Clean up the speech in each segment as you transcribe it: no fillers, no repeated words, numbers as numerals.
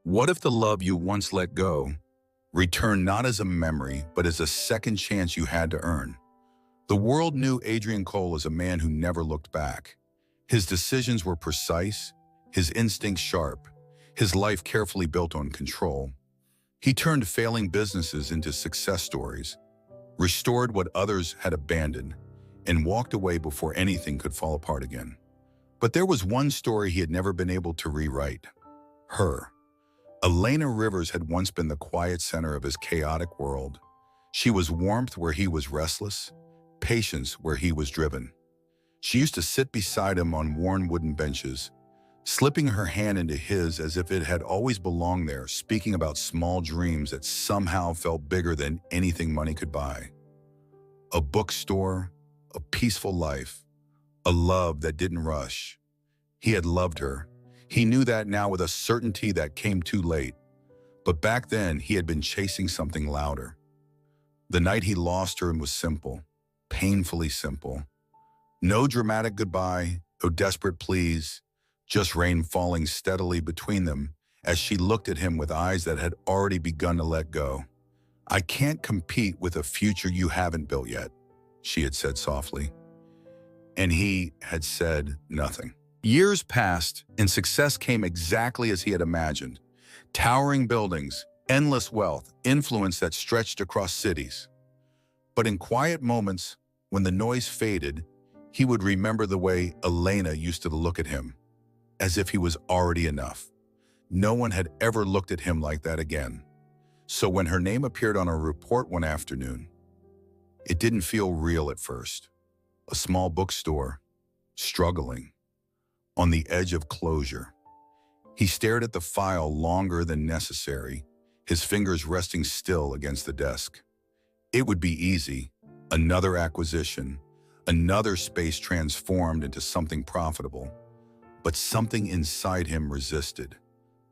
What if the love you once let go returned not as a memory, but as a second chance you had to earn? The world knew Adrian Cole as a man who never looked back. His decisions were precise, his instincts sharp, his life carefully built on control. He turned failing businesses into success stories, restored what others had abandoned, and walked away before anything could fall apart again. But there was one story he had never been able to rewrite. Her. Elena Rivers had once been the quiet center of his chaotic world. She was warmth where he was restless, patience where he was driven. She used to sit beside him on worn wooden benches, slipping her hand into his as if it had always belonged there, speaking about small dreams that somehow felt bigger than anything money could buy. A bookstore, a peaceful life, a love that didn't rush. He had loved her. He knew that now with a certainty that came too late. But back then, he had been chasing something louder. The night he lost her was simple, painfully simple. No dramatic goodbye, no desperate pleas, just rain falling steadily between them as she looked at him with eyes that had already begun to let go. "I can't compete with a future you haven't built yet," she had said softly. And he had said nothing. Years passed, and success came exactly as he had imagined. Towering buildings, endless wealth, influence that stretched across cities. But in quiet moments, when the noise faded, he would remember the way Elena used to look at him, as if he was already enough. No one had ever looked at him like that again. So when her name appeared on a report one afternoon, it didn't feel real at first. A small bookstore, struggling, on the edge of closure. He stared at the file longer than necessary, his fingers resting still against the desk. It would be easy, another acquisition, another space transformed into something profitable. But something inside him resisted.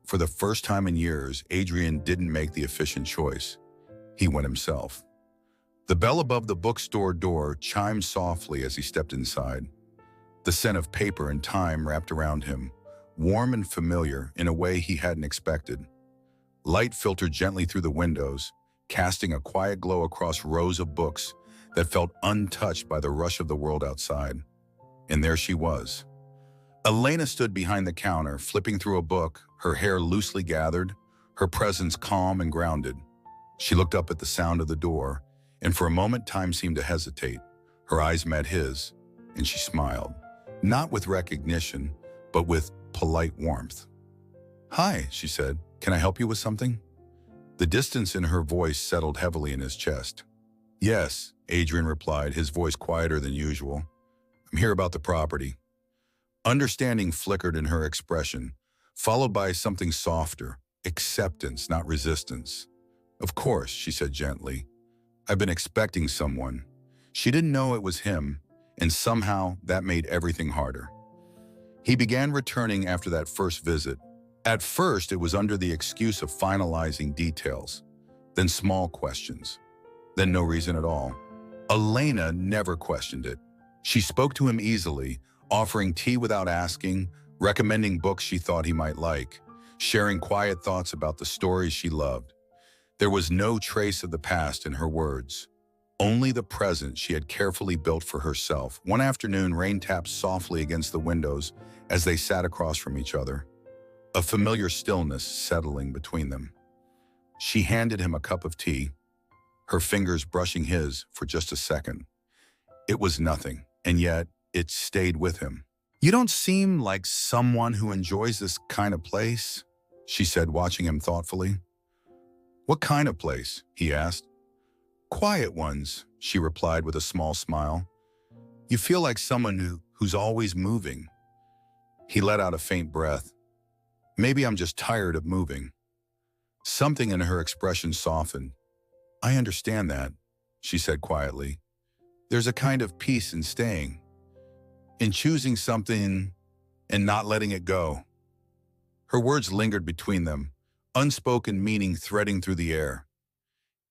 For the first time in years, Adrian didn't make the efficient choice. He went himself. The bell above the bookstore door chimed softly as he stepped inside. The scent of paper and time wrapped around him, warm and familiar in a way he hadn't expected. Light filtered gently through the windows, casting a quiet glow across rows of books that felt untouched by the rush of the world outside. And there she was. Elena stood behind the counter, flipping through a book, her hair loosely gathered, her presence calm and grounded. She looked up at the sound of the door, and for a moment time seemed to hesitate. Her eyes met his, and she smiled. Not with recognition, but with polite warmth. "Hi," she said. "Can I help you with something?" The distance in her voice settled heavily in his chest. "Yes," Adrian replied, his voice quieter than usual. "I'm here about the property." Understanding flickered in her expression, followed by something softer, acceptance, not resistance. "Of course," she said gently. "I've been expecting someone." She didn't know it was him, and somehow that made everything harder. He began returning after that first visit. At first, it was under the excuse of finalizing details, then small questions, then no reason at all. Elena never questioned it. She spoke to him easily, offering tea without asking, recommending books she thought he might like, sharing quiet thoughts about the stories she loved. There was no trace of the past in her words, only the present she had carefully built for herself. One afternoon, rain tapped softly against the windows as they sat across from each other, a familiar stillness settling between them. She handed him a cup of tea, her fingers brushing his for just a second. It was nothing, and yet it stayed with him. "You don't seem like someone who enjoys this kind of place," she said, watching him thoughtfully. "What kind of place?" he asked. "Quiet ones," she replied with a small smile. "You feel like someone who's always moving." He let out a faint breath. "Maybe I'm just tired of moving." Something in her expression softened. "I understand that," she said quietly. "There's a kind of peace in staying, in choosing something and not letting it go." Her words lingered between them, unspoken meaning threading through the air.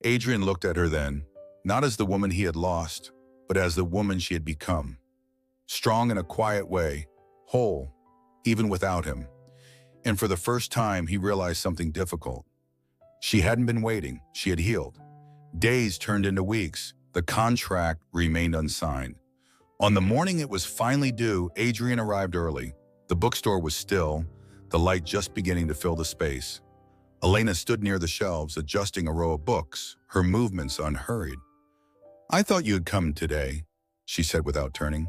Adrian looked at her then, not as the woman he had lost, but as the woman she had become. Strong in a quiet way, whole, even without him. And for the first time, he realized something difficult. She hadn't been waiting. She had healed. Days turned into weeks. The contract remained unsigned. On the morning it was finally due, Adrian arrived early. The bookstore was still, the light just beginning to fill the space. Elena stood near the shelves, adjusting a row of books, her movements unhurried. "I thought you had come today," she said without turning.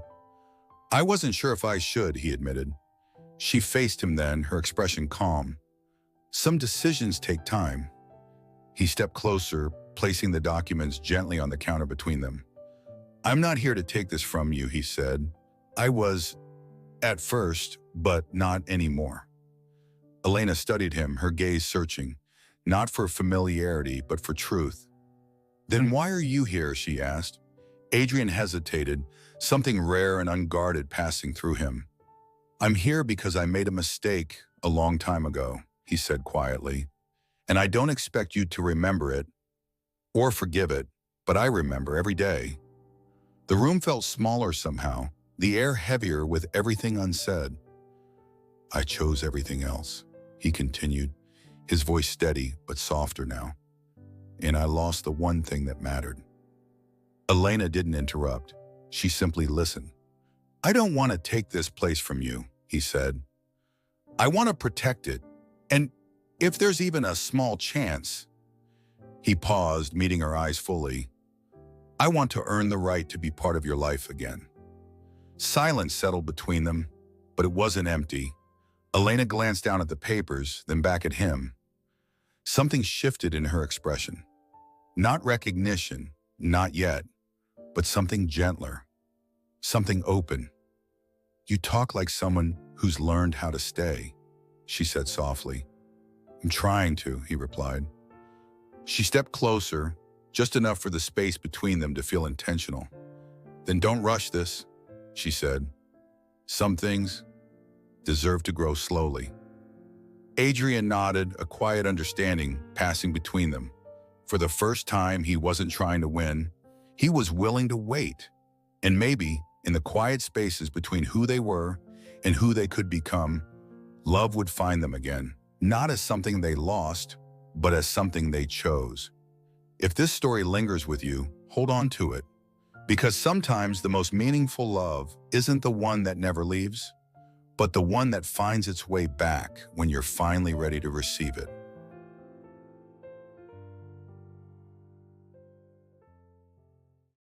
"I wasn't sure if I should," he admitted. She faced him then, her expression calm. "Some decisions take time." He stepped closer, placing the documents gently on the counter between them. "I'm not here to take this from you," he said. "I was at first, but not anymore." Elena studied him, her gaze searching, not for familiarity, but for truth. "Then why are you here?" she asked. Adrian hesitated, something rare and unguarded passing through him. "I'm here because I made a mistake a long time ago," he said quietly. "And I don't expect you to remember it or forgive it, but I remember every day." The room felt smaller somehow, the air heavier with everything unsaid. "I chose everything else," he continued, his voice steady but softer now. "And I lost the one thing that mattered." Elena didn't interrupt. She simply listened. "I don't want to take this place from you," he said. "I want to protect it. And if there's even a small chance—" He paused, meeting her eyes fully. "I want to earn the right to be part of your life again." Silence settled between them, but it wasn't empty. Elena glanced down at the papers, then back at him. Something shifted in her expression. Not recognition, not yet, but something gentler, something open. "You talk like someone who's learned how to stay," she said softly. "I'm trying to," he replied. She stepped closer, just enough for the space between them to feel intentional. "Then don't rush this," she said. "Some things deserve to grow slowly." Adrian nodded, a quiet understanding passing between them. For the first time, he wasn't trying to win. He was willing to wait. And maybe, in the quiet spaces between who they were and who they could become, love would find them again, not as something they lost, but as something they chose. If this story lingers with you, hold on to it. Because sometimes the most meaningful love isn't the one that never leaves, but the one that finds its way back when you're finally ready to receive it.